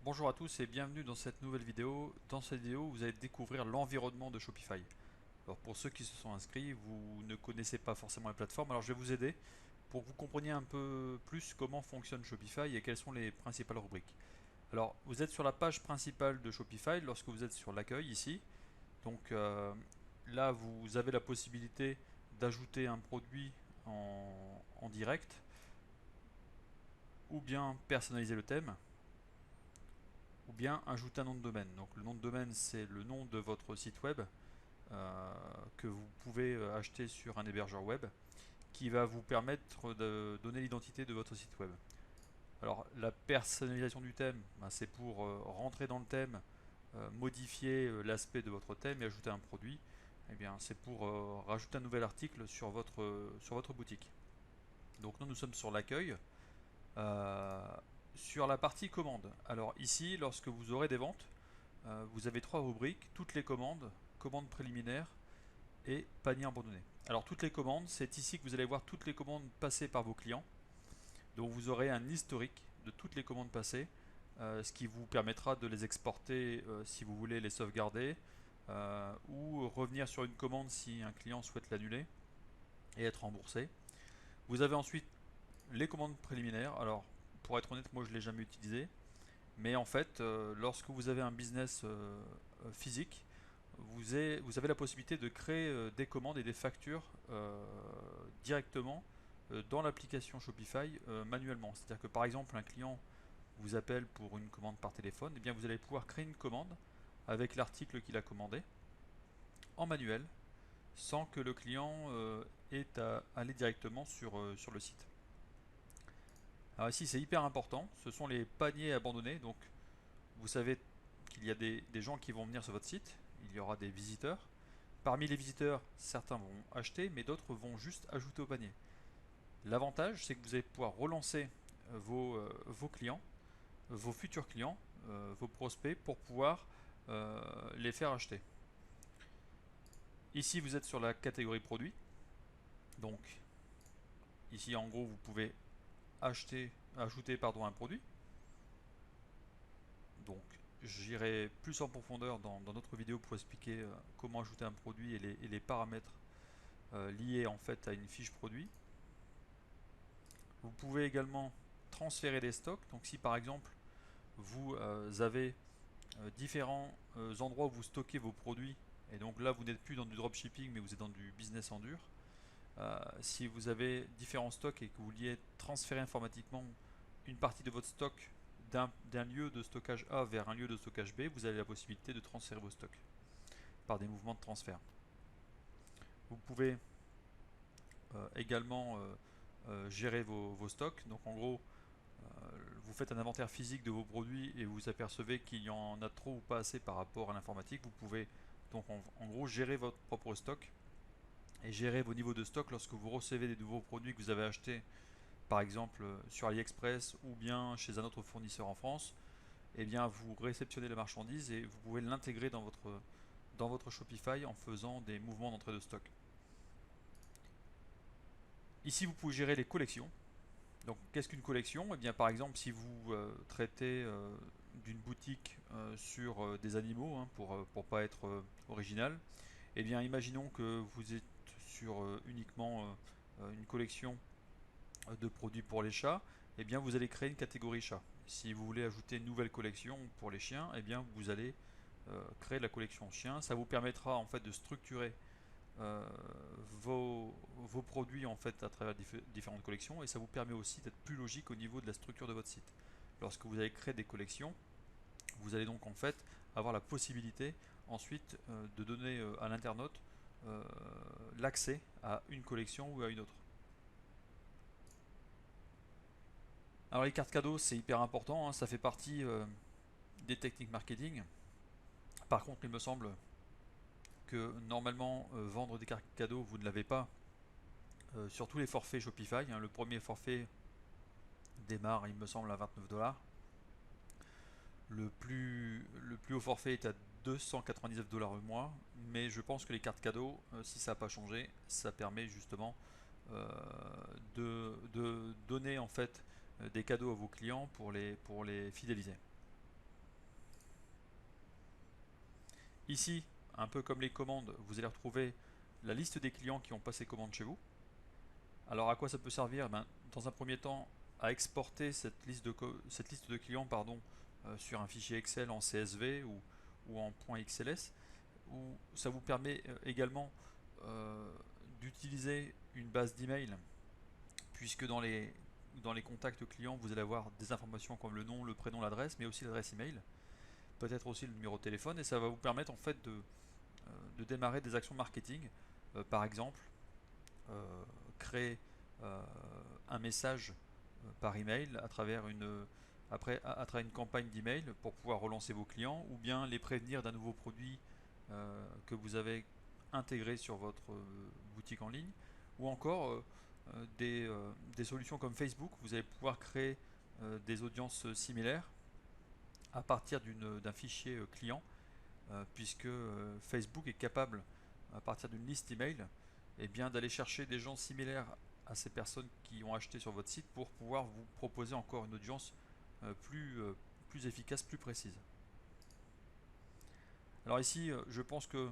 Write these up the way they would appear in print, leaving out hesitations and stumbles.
Bonjour à tous et bienvenue dans cette nouvelle vidéo. Dans cette vidéo, vous allez découvrir l'environnement de Shopify. Alors pour ceux qui se sont inscrits, vous ne connaissez pas forcément la plateforme, alors je vais vous aider pour que vous compreniez un peu plus comment fonctionne Shopify et quelles sont les principales rubriques. Alors vous êtes sur la page principale de Shopify lorsque vous êtes sur l'accueil ici. Donc là, vous avez la possibilité d'ajouter un produit en direct ou bien personnaliser le thème, ou bien ajouter un nom de domaine. Donc le nom de domaine, c'est le nom de votre site web que vous pouvez acheter sur un hébergeur web qui va vous permettre de donner l'identité de votre site web. Alors la personnalisation du thème, ben, c'est pour rentrer dans le thème, modifier l'aspect de votre thème et ajouter un produit. Eh bien, c'est pour rajouter un nouvel article sur votre boutique. Donc nous sommes sur l'accueil. Euh, sur la partie commande. Alors ici, lorsque vous aurez des ventes, vous avez trois rubriques, toutes les commandes, commandes préliminaires et panier abandonné. Alors toutes les commandes, c'est ici que vous allez voir toutes les commandes passées par vos clients. Donc vous aurez un historique de toutes les commandes passées, ce qui vous permettra de les exporter si vous voulez les sauvegarder, ou revenir sur une commande si un client souhaite l'annuler et être remboursé. Vous avez ensuite les commandes préliminaires. Alors pour être honnête, moi je ne l'ai jamais utilisé. Mais en fait, lorsque vous avez un business physique, vous avez la possibilité de créer des commandes et des factures directement dans l'application Shopify manuellement. C'est-à-dire que par exemple, un client vous appelle pour une commande par téléphone, et bien vous allez pouvoir créer une commande avec l'article qu'il a commandé en manuel sans que le client ait à aller directement sur le site. Alors ici, c'est hyper important, ce sont les paniers abandonnés. Donc vous savez qu'il y a des gens qui vont venir sur votre site, il y aura des visiteurs. Parmi les visiteurs, certains vont acheter, mais d'autres vont juste ajouter au panier. L'avantage, c'est que vous allez pouvoir relancer vos clients, vos futurs clients, vos prospects, pour pouvoir les faire acheter. Ici, vous êtes sur la catégorie produit. Donc, ici, en gros, vous pouvez ajouter un produit. Donc, j'irai plus en profondeur dans notre vidéo pour expliquer comment ajouter un produit et les paramètres liés en fait à une fiche produit. Vous pouvez également transférer des stocks. Donc, si par exemple vous avez différents endroits où vous stockez vos produits, et donc là vous n'êtes plus dans du dropshipping mais vous êtes dans du business en dur. Si vous avez différents stocks et que vous vouliez transférer informatiquement une partie de votre stock d'un lieu de stockage A vers un lieu de stockage B, vous avez la possibilité de transférer vos stocks par des mouvements de transfert. Vous pouvez également gérer vos stocks. Donc en gros, vous faites un inventaire physique de vos produits et vous apercevez qu'il y en a trop ou pas assez par rapport à l'informatique. Vous pouvez donc en gros gérer votre propre stock et gérer vos niveaux de stock lorsque vous recevez des nouveaux produits que vous avez achetés par exemple sur AliExpress ou bien chez un autre fournisseur en France. Et bien vous réceptionnez la marchandise et vous pouvez l'intégrer dans votre Shopify en faisant des mouvements d'entrée de stock. Ici vous pouvez gérer les collections. Donc, qu'est-ce qu'une collection? Eh bien, par exemple, si vous traitez d'une boutique sur des animaux, hein, pour pas être original, eh bien, imaginons que vous êtes sur uniquement une collection de produits pour les chats, eh bien, vous allez créer une catégorie chat. Si vous voulez ajouter une nouvelle collection pour les chiens, eh bien, vous allez créer la collection chien. Ça vous permettra en fait de structurer euh, vos produits en fait à travers différentes collections et ça vous permet aussi d'être plus logique au niveau de la structure de votre site. Lorsque vous allez créer des collections, vous allez donc en fait avoir la possibilité ensuite de donner à l'internaute euh, l'accès à une collection ou à une autre. Alors les cartes cadeaux c'est hyper important, hein, ça fait partie des techniques marketing. Par contre il me semble que normalement vendre des cartes cadeaux vous ne l'avez pas sur tous les forfaits Shopify, hein. Le premier forfait démarre, il me semble, à 29 $. Le plus haut forfait est à 299 $ le mois, mais je pense que les cartes cadeaux, si ça n'a pas changé, ça permet justement euh, de donner en fait des cadeaux à vos clients pour les fidéliser. Ici, un peu comme les commandes, vous allez retrouver la liste des clients qui ont passé commande chez vous. Alors à quoi ça peut servir? Ben, dans un premier temps, à exporter cette liste de clients sur un fichier Excel en CSV ou en .xls, où ça vous permet également euh, d'utiliser une base d'email, puisque dans les contacts clients, vous allez avoir des informations comme le nom, le prénom, l'adresse, mais aussi l'adresse email, peut-être aussi le numéro de téléphone, et ça va vous permettre en fait de démarrer des actions marketing. Par exemple, créer euh, un message par email à travers une campagne d'email pour pouvoir relancer vos clients, ou bien les prévenir d'un nouveau produit que vous avez intégré sur votre boutique en ligne, ou encore des solutions comme Facebook. Vous allez pouvoir créer des audiences similaires à partir d'un fichier client, puisque Facebook est capable, à partir d'une liste email, eh bien, d'aller chercher des gens similaires à ces personnes qui ont acheté sur votre site pour pouvoir vous proposer encore une audience plus efficace, plus précise. Alors ici, je pense que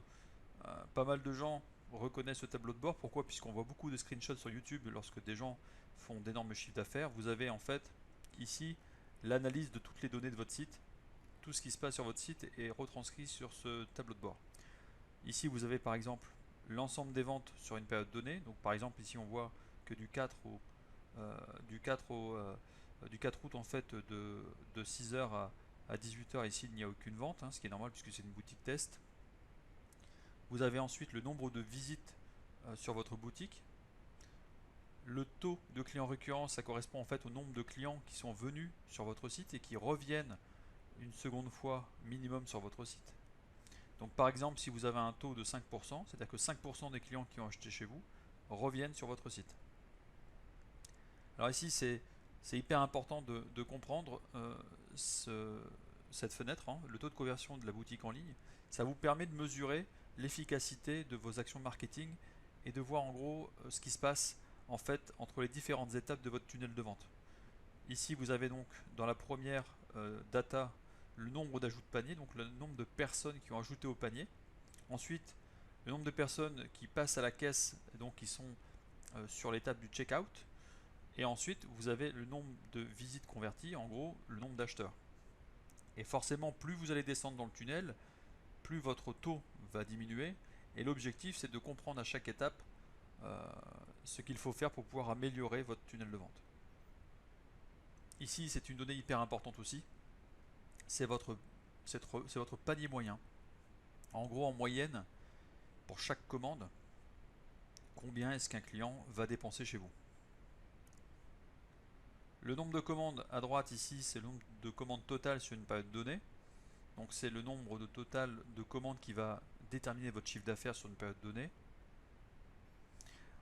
pas mal de gens reconnaissent ce tableau de bord. Pourquoi? Puisqu'on voit beaucoup de screenshots sur YouTube lorsque des gens font d'énormes chiffres d'affaires. Vous avez en fait ici l'analyse de toutes les données de votre site. Tout ce qui se passe sur votre site est retranscrit sur ce tableau de bord. Ici, vous avez par exemple l'ensemble des ventes sur une période donnée. Donc par exemple, ici on voit que du 4 au, du 4 au, du 4 août en fait de 6h à 18h ici il n'y a aucune vente, ce qui est normal puisque c'est une boutique test. Vous avez ensuite le nombre de visites sur votre boutique. Le taux de clients récurrents, ça correspond en fait au nombre de clients qui sont venus sur votre site et qui reviennent une seconde fois minimum sur votre site. Donc par exemple, si vous avez un taux de 5%, c'est-à-dire que 5% des clients qui ont acheté chez vous reviennent sur votre site. Alors ici, c'est hyper important de comprendre cette fenêtre, le taux de conversion de la boutique en ligne. Ça vous permet de mesurer l'efficacité de vos actions marketing et de voir en gros ce qui se passe en fait entre les différentes étapes de votre tunnel de vente. Ici, vous avez donc dans la première data le nombre d'ajouts de panier, donc le nombre de personnes qui ont ajouté au panier. Ensuite, le nombre de personnes qui passent à la caisse, donc qui sont sur l'étape du checkout. Et ensuite, vous avez le nombre de visites converties, en gros, le nombre d'acheteurs. Et forcément, plus vous allez descendre dans le tunnel, plus votre taux va diminuer. Et l'objectif, c'est de comprendre à chaque étape euh, ce qu'il faut faire pour pouvoir améliorer votre tunnel de vente. Ici, c'est une donnée hyper importante aussi. C'est votre panier moyen. En gros, en moyenne, pour chaque commande, combien est-ce qu'un client va dépenser chez vous. Le nombre de commandes à droite ici, c'est le nombre de commandes totales sur une période donnée. Donc c'est le nombre total de commandes qui va déterminer votre chiffre d'affaires sur une période donnée.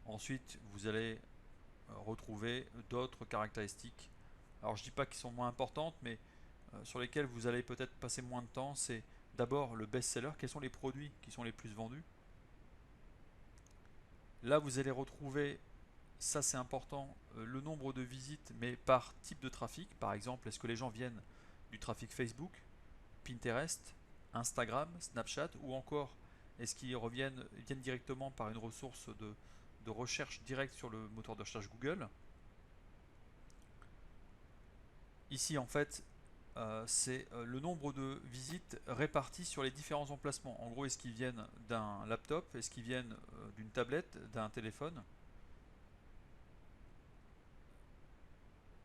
Ensuite, vous allez retrouver d'autres caractéristiques. Alors je ne dis pas qu'ils sont moins importantes, mais sur lesquelles vous allez peut-être passer moins de temps. C'est d'abord le best-seller. Quels sont les produits qui sont les plus vendus? Là, vous allez retrouver, ça c'est important, le nombre de visites, mais par type de trafic. Par exemple, est-ce que les gens viennent du trafic Facebook, Pinterest, Instagram, Snapchat, ou encore est-ce qu'ils viennent directement par une ressource de recherche directe sur le moteur de recherche Google? Ici en fait c'est le nombre de visites réparties sur les différents emplacements. En gros, est-ce qu'ils viennent d'un laptop, est-ce qu'ils viennent d'une tablette, d'un téléphone?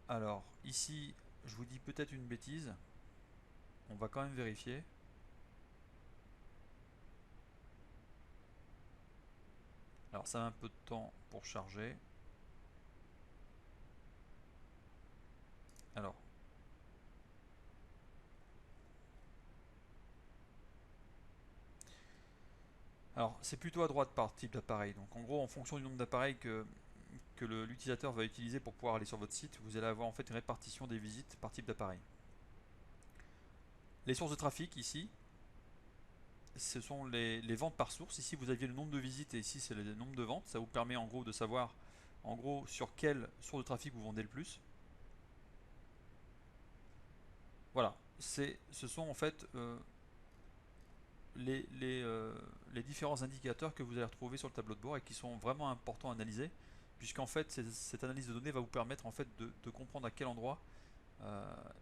Alors ici, je vous dis peut-être une bêtise, on va quand même vérifier. Alors ça met un peu de temps pour charger. Alors, c'est plutôt à droite par type d'appareil. Donc en gros, en fonction du nombre d'appareils que l'utilisateur va utiliser pour pouvoir aller sur votre site, vous allez avoir en fait une répartition des visites par type d'appareil. Les sources de trafic ici, ce sont les ventes par source. Ici vous aviez le nombre de visites et ici c'est le nombre de ventes. Ça vous permet en gros de savoir en gros sur quelle source de trafic vous vendez le plus. Voilà, ce sont en fait les différents indicateurs que vous allez retrouver sur le tableau de bord et qui sont vraiment importants à analyser, puisqu'en fait cette analyse de données va vous permettre en fait de comprendre à quel endroit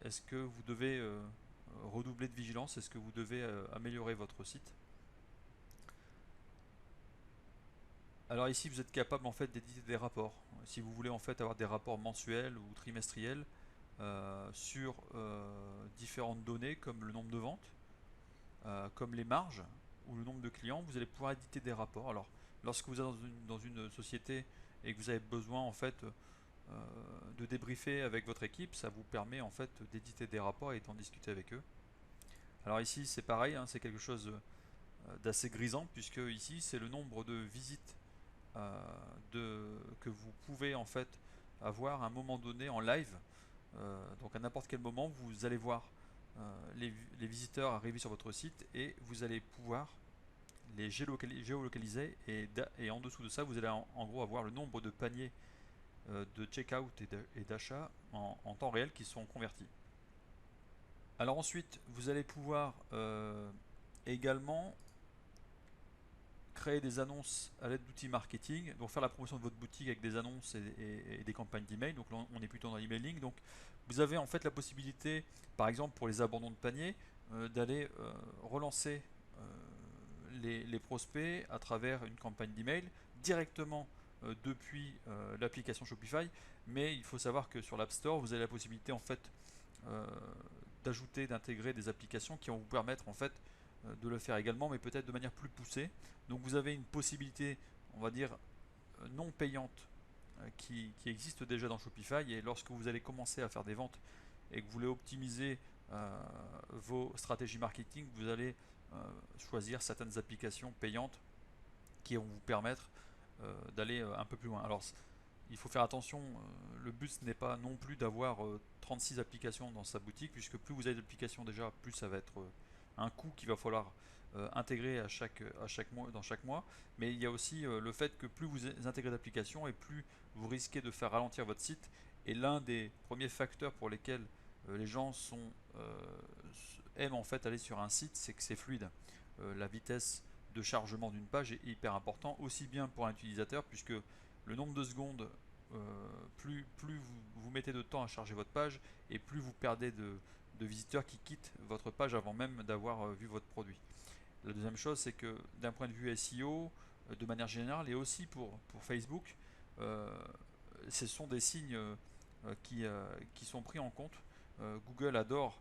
est-ce que vous devez redoubler de vigilance, est-ce que vous devez améliorer votre site. Alors ici vous êtes capable en fait d'éditer des rapports. Si vous voulez en fait avoir des rapports mensuels ou trimestriels sur différentes données comme le nombre de ventes, comme les marges ou le nombre de clients, vous allez pouvoir éditer des rapports. Alors, lorsque vous êtes dans une société et que vous avez besoin en fait de débriefer avec votre équipe, ça vous permet en fait d'éditer des rapports et d'en discuter avec eux. Alors ici, c'est pareil, hein, c'est quelque chose d'assez grisant puisque ici, c'est le nombre de visites que vous pouvez en fait avoir à un moment donné en live. Donc à n'importe quel moment, vous allez voir les visiteurs arriver sur votre site et vous allez pouvoir les géolocaliser et en dessous de ça, vous allez en gros avoir le nombre de paniers de checkout et d'achat en temps réel qui sont convertis. Alors ensuite, vous allez pouvoir également créer des annonces à l'aide d'outils marketing, donc faire la promotion de votre boutique avec des annonces et des campagnes d'email. Donc là, on est plutôt dans l'emailing. Donc vous avez en fait la possibilité, par exemple pour les abandons de panier, d'aller relancer les prospects à travers une campagne d'email directement depuis l'application Shopify. Mais il faut savoir que sur l'App Store, vous avez la possibilité en fait euh, d'ajouter, d'intégrer des applications qui vont vous permettre en fait de le faire également, mais peut-être de manière plus poussée. Donc vous avez une possibilité, on va dire, non payante qui existe déjà dans Shopify, et lorsque vous allez commencer à faire des ventes et que vous voulez optimiser vos stratégies marketing, vous allez choisir certaines applications payantes qui vont vous permettre d'aller un peu plus loin. Alors il faut faire attention, le but ce n'est pas non plus d'avoir 36 applications dans sa boutique, puisque plus vous avez d'applications déjà, plus ça va être un coût qu'il va falloir intégrer dans chaque mois. Mais il y a aussi le fait que plus vous intégrez d'applications et plus vous risquez de faire ralentir votre site. Et l'un des premiers facteurs pour lesquels les gens aiment en fait aller sur un site, c'est que c'est fluide. La vitesse de chargement d'une page est hyper important, aussi bien pour un utilisateur, puisque le nombre de secondes, plus vous mettez de temps à charger votre page, et plus vous perdez de visiteurs qui quittent votre page avant même d'avoir vu votre produit. La deuxième chose, c'est que d'un point de vue SEO, de manière générale, et aussi pour Facebook, euh, ce sont des signes qui sont pris en compte. Google adore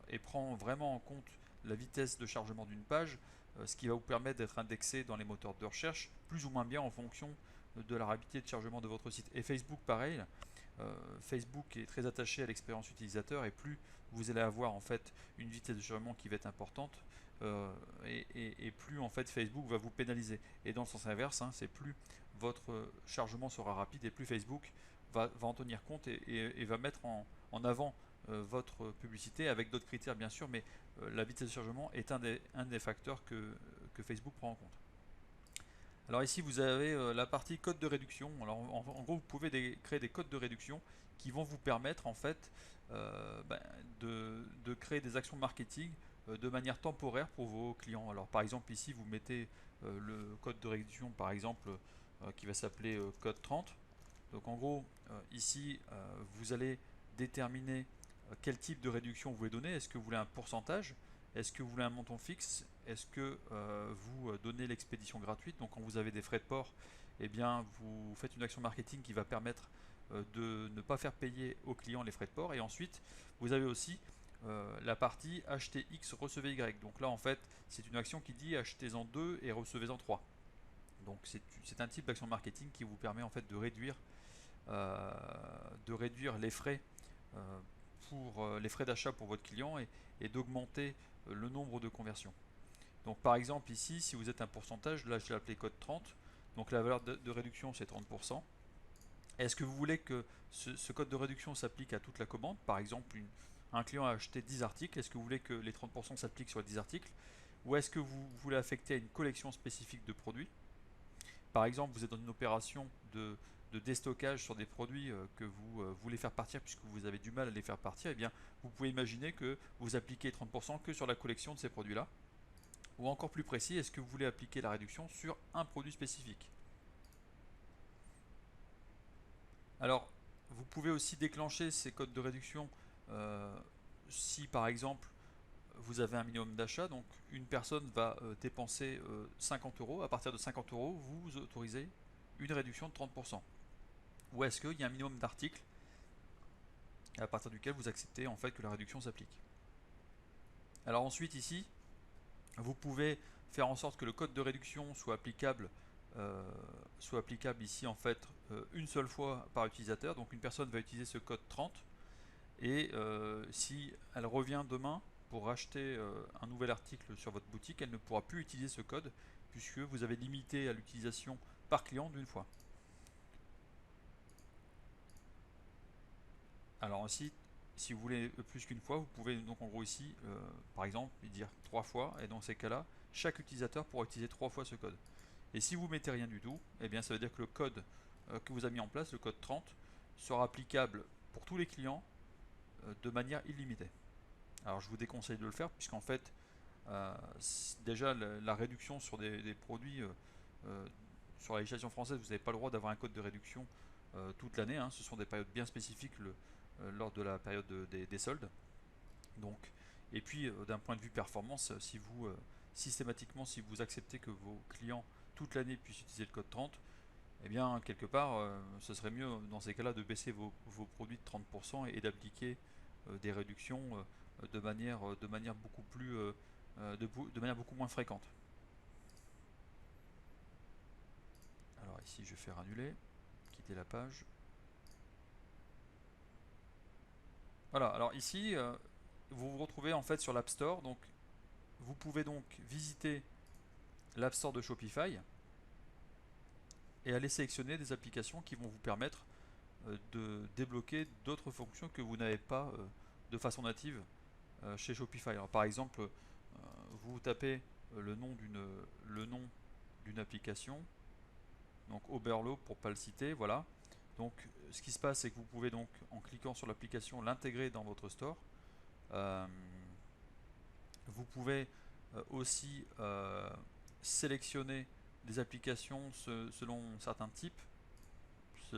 et prend vraiment en compte la vitesse de chargement d'une page, ce qui va vous permettre d'être indexé dans les moteurs de recherche plus ou moins bien en fonction de la rapidité de chargement de votre site. Et Facebook, pareil. Facebook est très attaché à l'expérience utilisateur, et plus vous allez avoir en fait une vitesse de chargement qui va être importante, et plus en fait Facebook va vous pénaliser. Et dans le sens inverse, hein, c'est plus votre chargement sera rapide et plus Facebook va en tenir compte et va mettre en avant votre publicité avec d'autres critères bien sûr, mais la vitesse de chargement est un des facteurs que Facebook prend en compte. Alors ici vous avez la partie code de réduction. Alors en gros vous pouvez créer des codes de réduction qui vont vous permettre en fait de créer des actions marketing de manière temporaire pour vos clients. Alors par exemple ici vous mettez le code de réduction par exemple qui va s'appeler code 30. Donc en gros ici vous allez déterminer quel type de réduction vous voulez donner. Est-ce que vous voulez un pourcentage? Est-ce que vous voulez un montant fixe? Est-ce que vous donnez l'expédition gratuite? Donc quand vous avez des frais de port, eh bien vous faites une action marketing qui va permettre de ne pas faire payer aux clients les frais de port. Et ensuite, vous avez aussi la partie acheter X, recevez Y. Donc là, en fait, c'est une action qui dit achetez-en 2 et recevez-en 3. Donc c'est un type d'action marketing qui vous permet en fait de réduire les frais les frais d'achat pour votre client et d'augmenter le nombre de conversions. Donc par exemple ici, si vous êtes un pourcentage, là je l'ai appelé code 30, donc la valeur de réduction c'est 30%. Est-ce que vous voulez que ce code de réduction s'applique à toute la commande? Par exemple, un client a acheté 10 articles, est-ce que vous voulez que les 30% s'appliquent sur les 10 articles? Ou est-ce que vous voulez affecter à une collection spécifique de produits? Par exemple, vous êtes dans une opération de déstockage sur des produits que vous voulez faire partir puisque vous avez du mal à les faire partir, et bien vous pouvez imaginer que vous appliquez 30% que sur la collection de ces produits-là. Ou encore plus précis, est-ce que vous voulez appliquer la réduction sur un produit spécifique? Alors, vous pouvez aussi déclencher ces codes de réduction si par exemple vous avez un minimum d'achat, donc une personne va dépenser 50 euros, à partir de 50 euros, vous autorisez une réduction de 30%. Ou est-ce qu'il y a un minimum d'articles à partir duquel vous acceptez en fait que la réduction s'applique? Alors ensuite ici, vous pouvez faire en sorte que le code de réduction euh, soit applicable ici en fait une seule fois par utilisateur. Donc une personne va utiliser ce code 30 et si elle revient demain pour acheter un nouvel article sur votre boutique, elle ne pourra plus utiliser ce code puisque vous avez limité à l'utilisation par client d'une fois. Alors ensuite, si vous voulez plus qu'une fois, vous pouvez donc en gros ici, par exemple, dire 3 fois, et dans ces cas-là, chaque utilisateur pourra utiliser 3 fois ce code. Et si vous mettez rien du tout, eh bien ça veut dire que le code que vous avez mis en place, le code 30, sera applicable pour tous les clients de manière illimitée. Alors je vous déconseille de le faire puisqu'en fait, déjà la réduction sur des produits euh, sur la législation française, vous n'avez pas le droit d'avoir un code de réduction toute l'année, hein. Ce sont des périodes bien spécifiques lors de la période des soldes. Donc, et puis d'un point de vue performance, si vous systématiquement, si vous acceptez que vos clients toute l'année puissent utiliser le code 30, eh bien quelque part, ce serait mieux dans ces cas-là de baisser vos produits de 30% et d'appliquer des réductions de manière beaucoup plus de manière beaucoup moins fréquente. Alors ici, je vais faire annuler, quitter la page. Voilà. Alors ici, vous vous retrouvez en fait sur l'App Store. Donc, vous pouvez donc visiter l'App Store de Shopify et aller sélectionner des applications qui vont vous permettre de débloquer d'autres fonctions que vous n'avez pas de façon native chez Shopify. Alors, par exemple, vous tapez le nom d'une application, donc Oberlo pour ne pas le citer, voilà. Donc ce qui se passe, c'est que vous pouvez donc en cliquant sur l'application l'intégrer dans votre store. Euh, vous pouvez aussi sélectionner des applications selon certains types,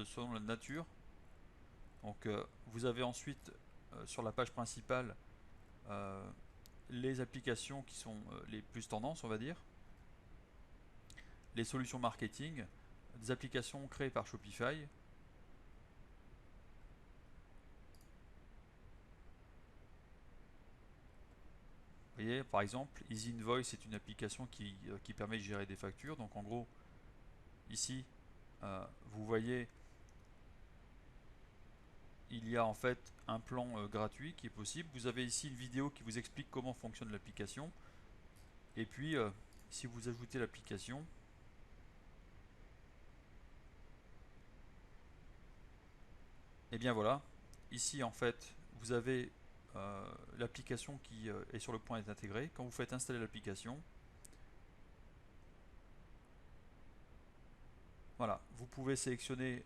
selon la nature. Donc vous avez ensuite sur la page principale euh, les applications qui sont les plus tendances, on va dire, les solutions marketing, des applications créées par Shopify. Vous voyez, par exemple, Easy Invoice est une application qui permet de gérer des factures. Donc en gros, ici, vous voyez, il y a en fait un plan gratuit qui est possible. Vous avez ici une vidéo qui vous explique comment fonctionne l'application. Et puis, si vous ajoutez l'application, et bien voilà, ici en fait, vous avez l'application qui est sur le point d'être intégrée. Quand vous faites installer l'application, voilà, vous pouvez sélectionner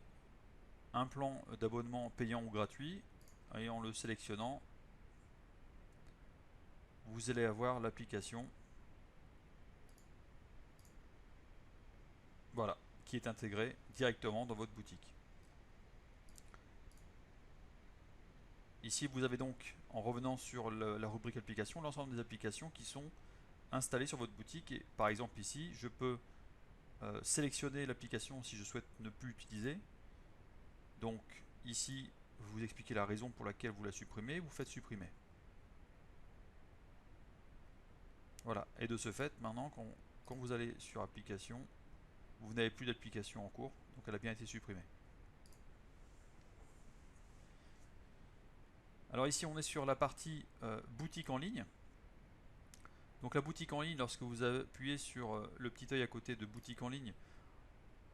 un plan d'abonnement payant ou gratuit et en le sélectionnant, vous allez avoir l'application, voilà, qui est intégrée directement dans votre boutique. Ici, vous avez donc, en revenant sur la rubrique application, l'ensemble des applications qui sont installées sur votre boutique. Et par exemple ici, je peux sélectionner l'application si je souhaite ne plus l'utiliser. Donc ici, vous expliquez la raison pour laquelle vous la supprimez, vous faites supprimer. Voilà, et de ce fait, maintenant, quand vous allez sur application, vous n'avez plus d'application en cours, donc elle a bien été supprimée. Alors ici, on est sur la partie boutique en ligne. Donc la boutique en ligne, lorsque vous appuyez sur le petit œil à côté de boutique en ligne,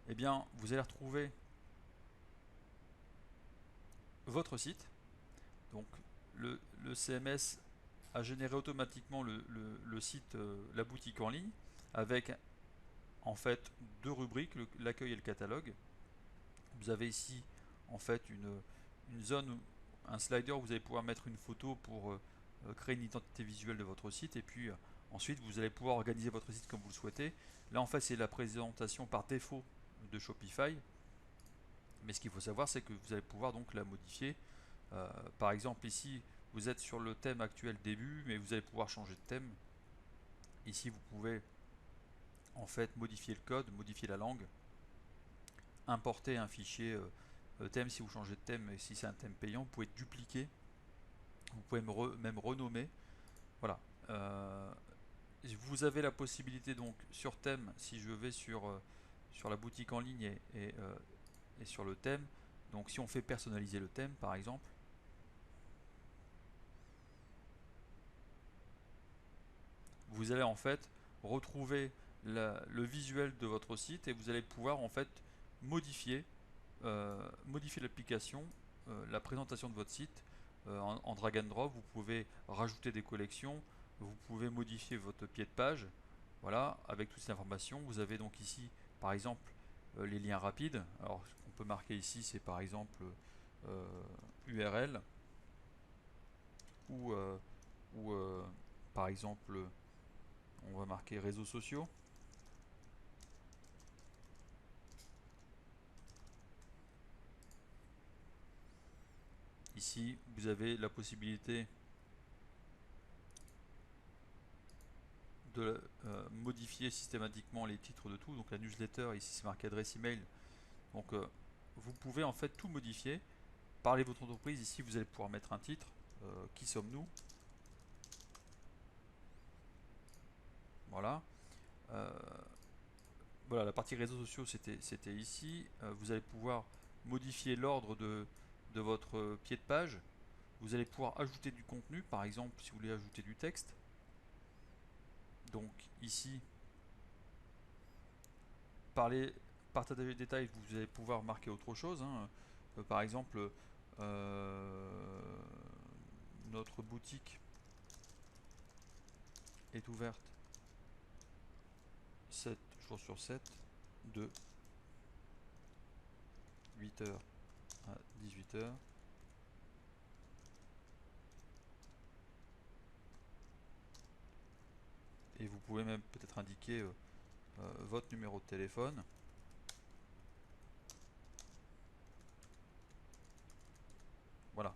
eh bien, vous allez retrouver votre site. Donc le CMS a généré automatiquement le site, la boutique en ligne, avec en fait deux rubriques, l'accueil et le catalogue. Vous avez ici en fait une zone, un slider où vous allez pouvoir mettre une photo pour créer une identité visuelle de votre site, et puis Ensuite, vous allez pouvoir organiser votre site comme vous le souhaitez. Là, en fait, c'est la présentation par défaut de Shopify. Mais ce qu'il faut savoir, c'est que vous allez pouvoir donc la modifier. Par exemple, ici, vous êtes sur le thème actuel début, mais vous allez pouvoir changer de thème. Ici, vous pouvez en fait modifier le code, modifier la langue, importer un fichier thème si vous changez de thème et si c'est un thème payant, vous pouvez dupliquer, vous pouvez même renommer. Voilà. Vous avez la possibilité donc sur thème, si je vais sur la boutique en ligne et sur le thème, donc si on fait personnaliser le thème par exemple, vous allez en fait retrouver le visuel de votre site et vous allez pouvoir en fait modifier, modifier l'application, la présentation de votre site en drag and drop. Vous pouvez rajouter des collections, vous pouvez modifier votre pied de page. Voilà, avec toutes ces informations, vous avez donc ici par exemple les liens rapides. Alors ce qu'on peut marquer ici, c'est par exemple URL ou, ou par exemple on va marquer réseaux sociaux. Ici, vous avez la possibilité de modifier systématiquement les titres de tout. Donc la newsletter, ici c'est marqué adresse email. Donc vous pouvez en fait tout modifier. Parlez votre entreprise, ici vous allez pouvoir mettre un titre. Qui sommes-nous? Voilà. Euh, voilà, la partie réseaux sociaux c'était ici. Vous allez pouvoir modifier l'ordre de votre pied de page. Vous allez pouvoir ajouter du contenu, par exemple si vous voulez ajouter du texte. Donc ici, parler, partager les détails, vous allez pouvoir marquer autre chose, hein. Par exemple, notre boutique est ouverte 7 jours sur 7 de 8 heures à 18 heures. Et vous pouvez même peut-être indiquer votre numéro de téléphone. Voilà.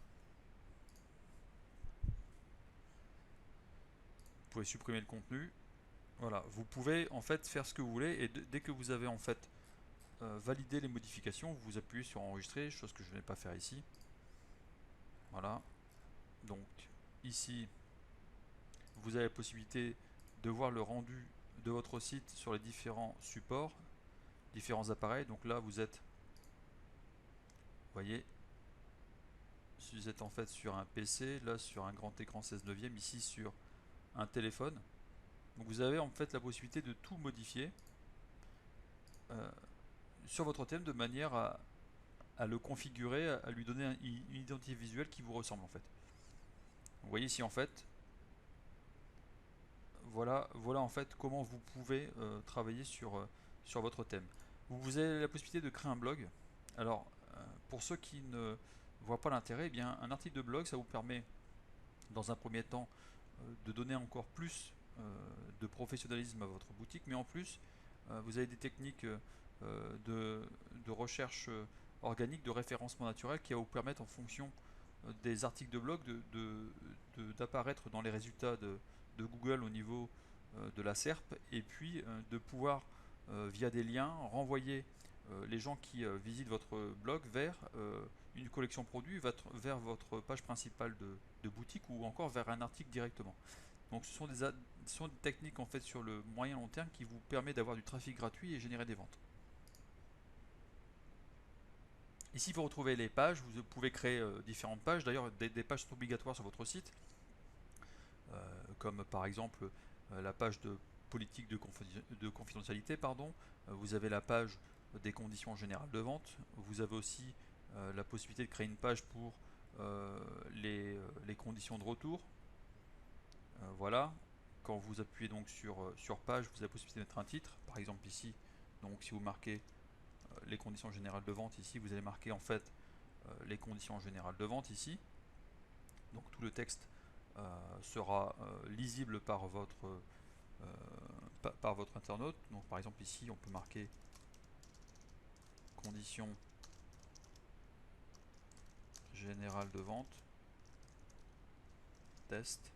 Vous pouvez supprimer le contenu. Voilà. Vous pouvez en fait faire ce que vous voulez et dès que vous avez en fait validé les modifications, vous appuyez sur enregistrer, chose que je ne vais pas faire ici. Voilà. Donc ici, vous avez la possibilité de voir le rendu de votre site sur les différents supports, différents appareils. Donc là, vous êtes, vous voyez, vous êtes en fait sur un PC, là sur un grand écran 16 neuvième, ici sur un téléphone. Donc vous avez en fait la possibilité de tout modifier euh, sur votre thème de manière à le configurer, à lui donner une identité visuelle qui vous ressemble en fait. Vous voyez ici en fait, voilà en fait comment vous pouvez travailler sur votre thème. Vous avez la possibilité de créer un blog. Alors, pour ceux qui ne voient pas l'intérêt, eh bien, un article de blog, ça vous permet, dans un premier temps, de donner encore plus de professionnalisme à votre boutique, mais en plus, vous avez des techniques de recherche organique, de référencement naturel qui va vous permettre, en fonction des articles de blog, d'apparaître dans les résultats de Google au niveau de la SERP, et puis de pouvoir, via des liens, renvoyer les gens qui visitent votre blog vers une collection produit, vers votre page principale de boutique, ou encore vers un article directement. Donc ce sont des techniques en fait sur le moyen long terme qui vous permet d'avoir du trafic gratuit et générer des ventes. Ici vous retrouvez les pages, vous pouvez créer différentes pages. D'ailleurs des pages sont obligatoires sur votre site, comme par exemple la page de politique de confidentialité, pardon. Vous avez la page des conditions générales de vente. Vous avez aussi la possibilité de créer une page pour les conditions de retour. Voilà. Quand vous appuyez donc sur page, vous avez la possibilité de mettre un titre. Par exemple ici, donc si vous marquez les conditions générales de vente, ici vous allez marquer en fait les conditions générales de vente ici. Donc tout le texte sera lisible par votre par votre internaute. Donc par exemple ici on peut marquer conditions générales de vente, test.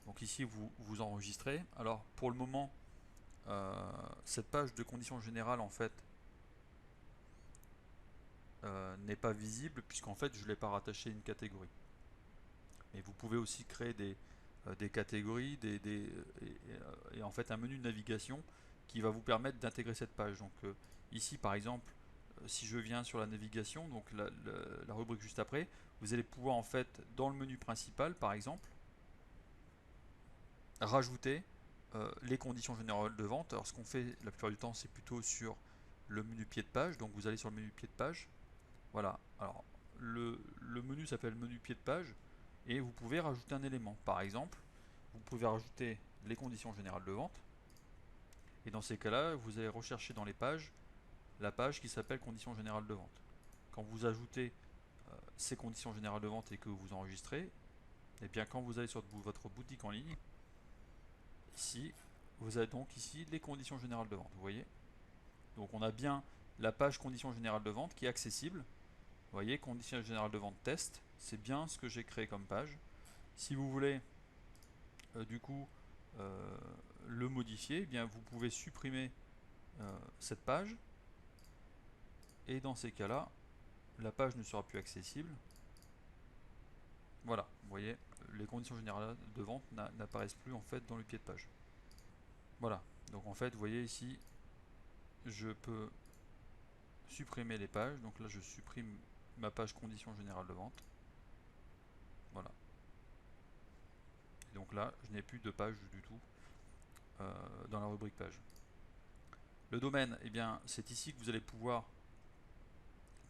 Donc ici vous enregistrez. Alors pour le moment, cette page de conditions générales en fait n'est pas visible puisqu'en fait je ne l'ai pas rattaché à une catégorie. Mais vous pouvez aussi créer des catégories et en fait un menu de navigation qui va vous permettre d'intégrer cette page. Donc ici par exemple, si je viens sur la navigation, donc la rubrique juste après, vous allez pouvoir en fait dans le menu principal par exemple rajouter les conditions générales de vente. Alors ce qu'on fait la plupart du temps c'est plutôt sur le menu pied de page, donc vous allez sur le menu pied de page, voilà. Alors le menu s'appelle menu pied de page et vous pouvez rajouter un élément. Par exemple, vous pouvez rajouter les conditions générales de vente et dans ces cas-là, vous allez rechercher dans les pages la page qui s'appelle conditions générales de vente. Quand vous ajoutez ces conditions générales de vente et que vous enregistrez, et bien quand vous allez sur votre boutique en ligne, ici, vous avez donc ici les conditions générales de vente. Vous voyez? Donc on a bien la page conditions générales de vente qui est accessible. Vous voyez, conditions générales de vente test, c'est bien ce que j'ai créé comme page. Si vous voulez du coup euh, le modifier, eh bien vous pouvez supprimer cette page et dans ces cas-là, la page ne sera plus accessible. Voilà, vous voyez, les conditions générales de vente n'apparaissent plus en fait dans le pied de page. Voilà, donc en fait, vous voyez ici, je peux supprimer les pages. Donc là, je supprime ma page conditions générales de vente. Voilà. Et donc là, je n'ai plus de page du tout dans la rubrique page. Le domaine, eh bien, c'est ici que vous allez pouvoir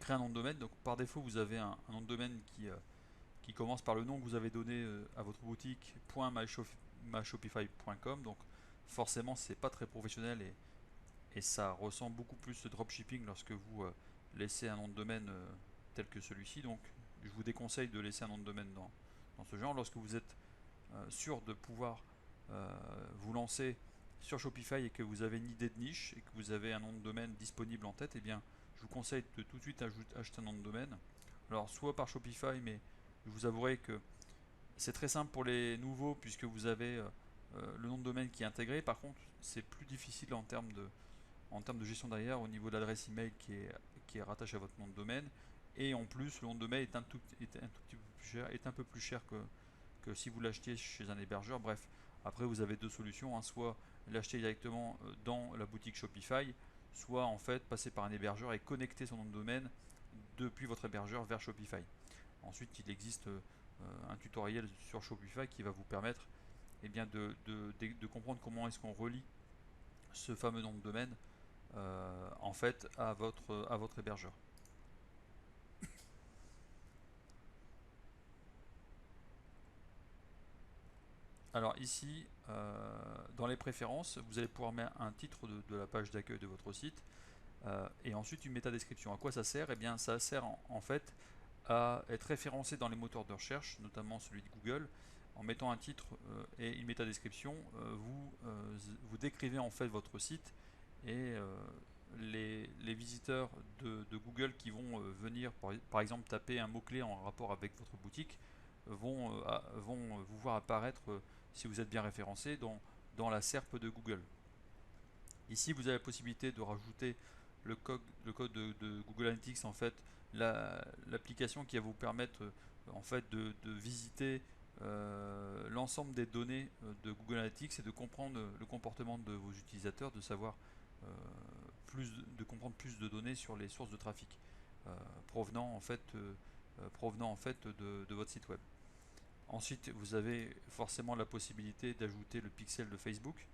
créer un nom de domaine. Donc par défaut, vous avez un nom de domaine qui commence par le nom que vous avez donné à votre boutique .myshopify.com. Donc forcément, c'est pas très professionnel et ça ressemble beaucoup plus de dropshipping lorsque vous laissez un nom de domaine tel que celui-ci. Donc je vous déconseille de laisser un nom de domaine dans ce genre. Lorsque vous êtes sûr de pouvoir vous lancer sur Shopify et que vous avez une idée de niche et que vous avez un nom de domaine disponible en tête, eh bien, je vous conseille de tout de suite acheter un nom de domaine. Alors, soit par Shopify, mais je vous avouerai que c'est très simple pour les nouveaux puisque vous avez le nom de domaine qui est intégré. Par contre, c'est plus difficile en termes de gestion derrière au niveau de l'adresse email qui est rattachée à votre nom de domaine. Et en plus, le nom de domaine est un tout petit peu plus cher, est un peu plus cher que si vous l'achetez chez un hébergeur. Bref, après vous avez deux solutions, hein. Soit l'acheter directement dans la boutique Shopify, soit en fait passer par un hébergeur et connecter son nom de domaine depuis votre hébergeur vers Shopify. Ensuite, il existe un tutoriel sur Shopify qui va vous permettre eh bien, de comprendre comment est-ce qu'on relie ce fameux nom de domaine en fait à votre hébergeur. Alors ici, dans les préférences, vous allez pouvoir mettre un titre de la page d'accueil de votre site et ensuite une métadescription. À quoi ça sert? Eh bien, ça sert en fait à être référencé dans les moteurs de recherche, notamment celui de Google. En mettant un titre et une métadescription, vous décrivez en fait votre site et les visiteurs de Google qui vont venir par exemple taper un mot-clé en rapport avec votre boutique vont vous voir apparaître si vous êtes bien référencé dans la SERP de Google. Ici, vous avez la possibilité de rajouter le code de Google Analytics, en fait, l'application qui va vous permettre en fait de visiter l'ensemble des données de Google Analytics et de comprendre le comportement de vos utilisateurs, de savoir euh, de comprendre plus de données sur les sources de trafic provenant en fait de votre site web. Ensuite, vous avez forcément la possibilité d'ajouter le pixel de Facebook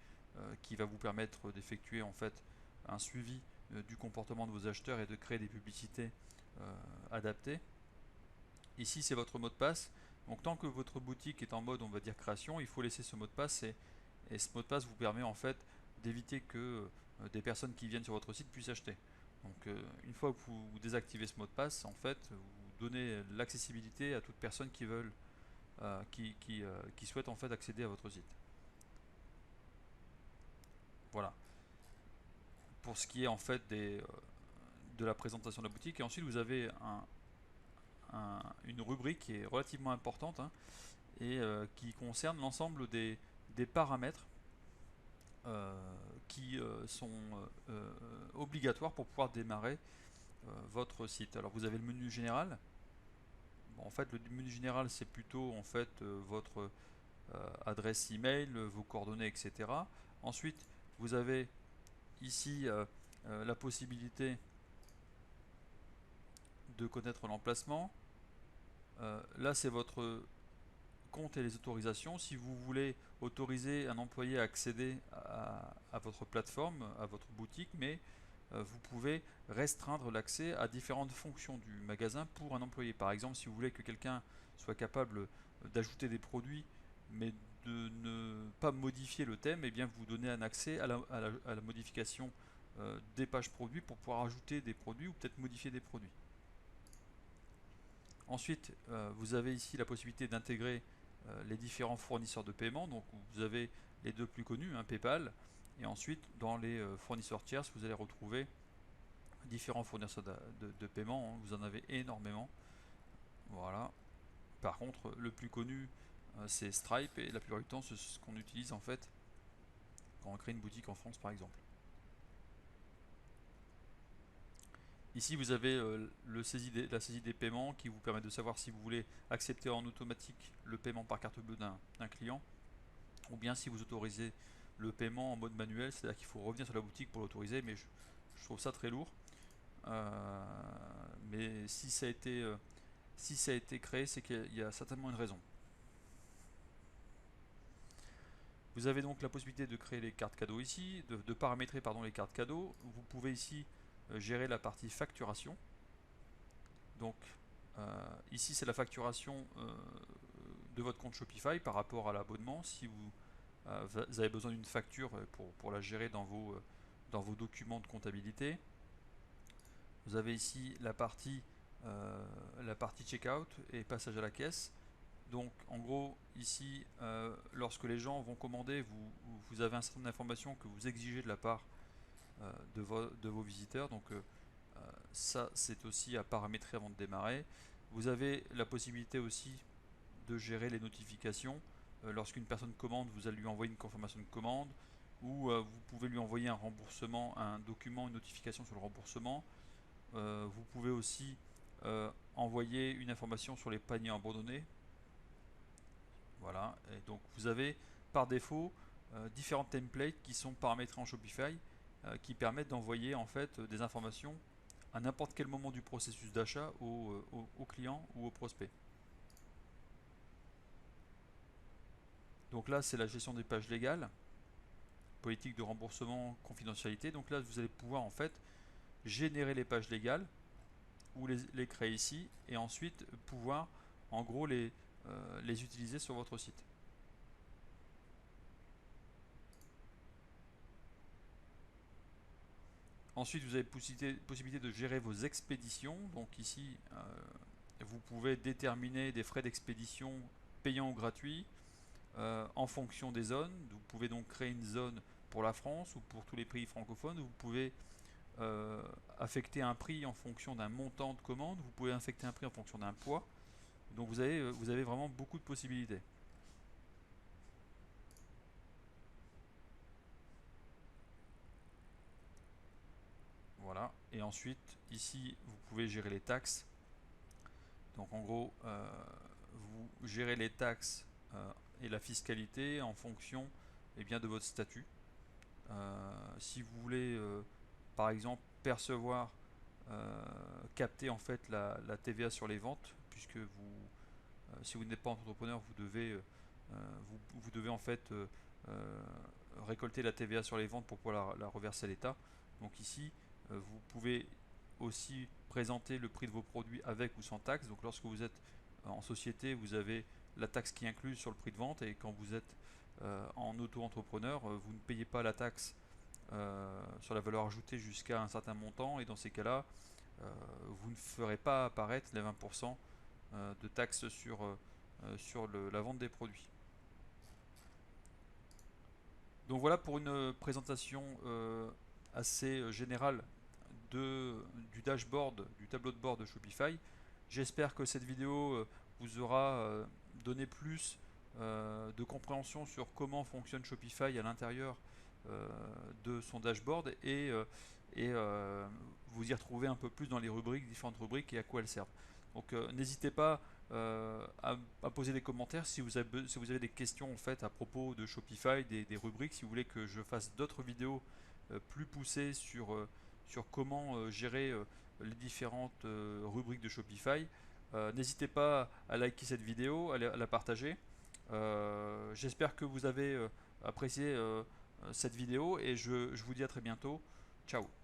qui va vous permettre d'effectuer en fait un suivi du comportement de vos acheteurs et de créer des publicités adaptées. Ici, c'est votre mot de passe. Donc, tant que votre boutique est en mode, on va dire, création, il faut laisser ce mot de passe et ce mot de passe vous permet en fait d'éviter que des personnes qui viennent sur votre site puissent acheter. Donc, une fois que vous désactivez ce mot de passe, en fait, vous donnez l'accessibilité à toute personne qui souhaitent en fait accéder à votre site. Voilà. Pour ce qui est en fait de la présentation de la boutique. Et ensuite vous avez une rubrique qui est relativement importante, hein, et qui concerne l'ensemble des paramètres qui sont obligatoires pour pouvoir démarrer votre site. Alors vous avez le menu général. Bon, en fait, le menu général, c'est plutôt en fait votre adresse email, vos coordonnées, etc. Ensuite, vous avez ici la possibilité de connaître l'emplacement. Là, c'est votre compte et les autorisations. Si vous voulez autoriser un employé à accéder à votre plateforme, à votre boutique, mais vous pouvez restreindre l'accès à différentes fonctions du magasin pour un employé. Par exemple, si vous voulez que quelqu'un soit capable d'ajouter des produits, mais de ne pas modifier le thème, et bien vous donnez un accès à la modification des pages produits pour pouvoir ajouter des produits ou peut-être modifier des produits. Ensuite, vous avez ici la possibilité d'intégrer les différents fournisseurs de paiement. Donc vous avez les deux plus connus, hein, PayPal, et ensuite dans les fournisseurs tiers, vous allez retrouver différents fournisseurs de paiement, hein. Vous en avez énormément. Voilà. Par contre, le plus connu, c'est Stripe, et la plupart du temps, c'est ce qu'on utilise en fait quand on crée une boutique en France, par exemple. Ici, vous avez la saisie des paiements qui vous permet de savoir si vous voulez accepter en automatique le paiement par carte bleue d'un client, ou bien si vous autorisez le paiement en mode manuel, c'est-à-dire qu'il faut revenir sur la boutique pour l'autoriser, mais je trouve ça très lourd. Mais si ça a été créé, c'est qu'il y a certainement une raison. Vous avez donc la possibilité de créer les cartes cadeaux ici, de paramétrer les cartes cadeaux. Vous pouvez ici gérer la partie facturation. Donc ici c'est la facturation de votre compte Shopify par rapport à l'abonnement. Si vous avez besoin d'une facture pour la gérer dans vos documents de comptabilité. Vous avez ici la partie checkout et passage à la caisse. Donc en gros ici lorsque les gens vont commander, vous avez un certain nombre d'informations que vous exigez de la part de vos visiteurs. Donc ça c'est aussi à paramétrer avant de démarrer. Vous avez la possibilité aussi de gérer les notifications. Lorsqu'une personne commande, vous allez lui envoyer une confirmation de commande, ou vous pouvez lui envoyer un remboursement, un document, une notification sur le remboursement. Vous pouvez aussi envoyer une information sur les paniers abandonnés. Voilà, et donc vous avez par défaut différents templates qui sont paramétrés en Shopify qui permettent d'envoyer en fait des informations à n'importe quel moment du processus d'achat au client ou au prospect. Donc là c'est la gestion des pages légales, politique de remboursement, confidentialité. Donc là vous allez pouvoir en fait générer les pages légales ou les créer ici et ensuite pouvoir en gros les utiliser sur votre site. Ensuite, vous avez possibilité de gérer vos expéditions. Donc ici, vous pouvez déterminer des frais d'expédition payants ou gratuits en fonction des zones. Vous pouvez donc créer une zone pour la France ou pour tous les pays francophones. Vous pouvez affecter un prix en fonction d'un montant de commande. Vous pouvez affecter un prix en fonction d'un poids. Donc vous avez vraiment beaucoup de possibilités. Voilà. Et ensuite, ici, vous pouvez gérer les taxes. Donc en gros, vous gérez les taxes et la fiscalité en fonction de votre statut. Si vous voulez, par exemple, percevoir, capter en fait la TVA sur les ventes, puisque si vous n'êtes pas entrepreneur, vous devez en fait récolter la TVA sur les ventes pour pouvoir la reverser à l'État. Donc ici, vous pouvez aussi présenter le prix de vos produits avec ou sans taxe. Donc lorsque vous êtes en société, vous avez la taxe qui est incluse sur le prix de vente, et quand vous êtes en auto-entrepreneur, vous ne payez pas la taxe sur la valeur ajoutée jusqu'à un certain montant, et dans ces cas-là, vous ne ferez pas apparaître les 20% de taxes sur la vente des produits. Donc voilà pour une présentation assez générale du dashboard, du tableau de bord de Shopify. J'espère que cette vidéo vous aura donné plus de compréhension sur comment fonctionne Shopify à l'intérieur de son dashboard et vous y retrouver un peu plus dans les rubriques, différentes rubriques et à quoi elles servent. Donc n'hésitez pas à poser des commentaires si vous avez des questions en fait à propos de Shopify, des rubriques, si vous voulez que je fasse d'autres vidéos plus poussées sur comment gérer les différentes rubriques de Shopify. N'hésitez pas à liker cette vidéo, à la partager. J'espère que vous avez apprécié cette vidéo et je vous dis à très bientôt. Ciao.